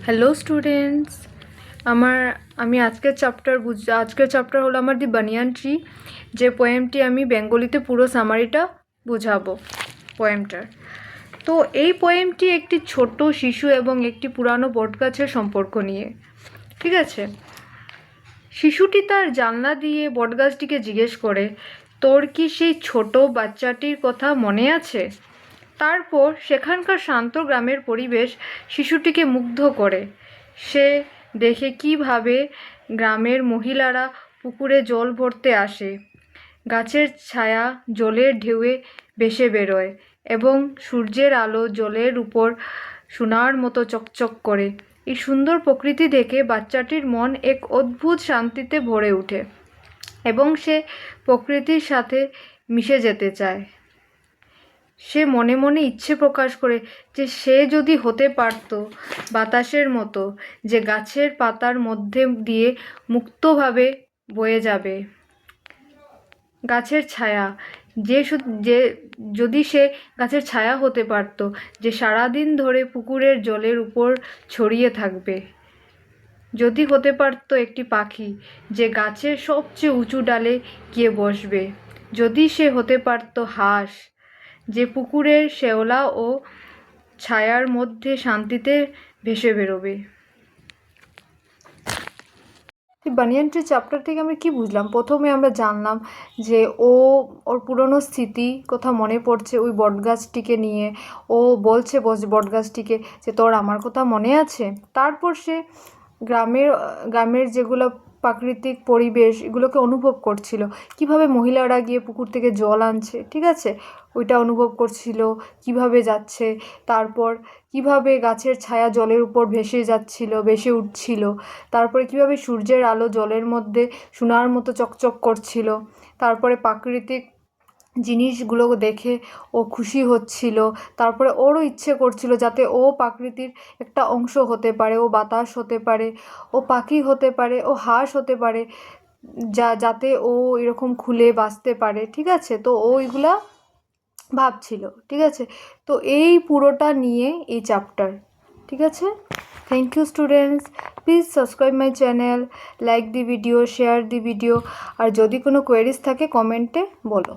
Hello students, আমি আজকের chapter হলো আমার দি বানিয়ান ট্রি, যে পোয়েমটি আমি বেঙ্গলিতে পুরো সামারিটা বোঝাবো পোয়েমটার। তো এই পোয়েমটি একটি ছোট শিশু এবং একটি পুরানো বটগাছের সম্পর্ক নিয়ে। ঠিক আছে, শিশুটি তার জানলা দিয়ে বটগাছটিকে জিজ্ঞেস করে, তোর কি সেই ছোট বাচ্চাটির কথা মনে আছে? তারপর সেখানকার শান্ত গ্রামের পরিবেশ শিশুটিকে মুগ্ধ করে। সে দেখে কিভাবে গ্রামের মহিলারা পুকুরে জল ভরতে আসে, গাছের ছায়া জলের ঢেউয়ে ভেসে বেরোয় এবং সূর্যের আলো জলের উপর সোনার মতো চকচক করে। এই সুন্দর প্রকৃতি দেখে বাচ্চাটির মন এক অদ্ভুত শান্তিতে ভরে ওঠে এবং সে প্রকৃতির সাথে মিশে যেতে চায়। সে মনে মনে ইচ্ছে প্রকাশ করে যে সে যদি হতে পারত বাতাসের মতো, যে গাছের পাতার মধ্যে দিয়ে মুক্তভাবে বয়ে যাবে। গাছের ছায়া, যদি সে গাছের ছায়া হতে পারত, যে সারাদিন ধরে পুকুরের জলের উপর ছড়িয়ে থাকবে। যদি হতে পারত একটি পাখি, যে গাছের সবচেয়ে উঁচু ডালে গিয়ে বসবে। যদি সে হতে পারত হাঁস, যে পুকুরের শ্যাওলা ও ছায়ার মধ্যে শান্তিতে ভেসে বেরোবে। বানিয়ান ট্রি চ্যাপ্টার থেকে আমরা কি বুঝলাম? প্রথমে আমরা জানলাম যে ওর পুরনো স্মৃতি কথা মনে পড়ছে ওই বটগাছটিকে নিয়ে। ও বলছে বটগাছটিকে যে তোর আমার কথা মনে আছে। তারপর সে গ্রামের যেগুলো প্রাকৃতিক পরিবেশ এগুলোকে অনুভব করছিল, কিভাবে মহিলারা গিয়ে পুকুর থেকে জল আনছে, ঠিক আছে, ওইটা অনুভব করছিল, কিভাবে যাচ্ছে, তারপর কিভাবে গাছের ছায়া জলের উপর ভেসে উঠছিল, তারপরে কিভাবে সূর্যের আলো জলের মধ্যে সোনার মতো চকচক করছিল, তারপরে প্রাকৃতিক জিনিসগুলো দেখে ও খুশি হচ্ছিল, তারপরে ওরও ইচ্ছে করছিল যাতে ও প্রকৃতির একটা অংশ হতে পারে, ও বাতাস হতে পারে, ও পাখি হতে পারে, ও হাঁস হতে পারে, যাতে ও এরকম খুলে বাঁচতে পারে। ঠিক আছে, তো ও এগুলা ভাবছিল। ঠিক আছে, তো এই পুরোটা নিয়ে এই চ্যাপ্টার। ঠিক আছে, thank you students. Please subscribe my channel, like the video, share the video, আর যদি কোনো কোয়েরিজ থাকে কমেন্টে বলো।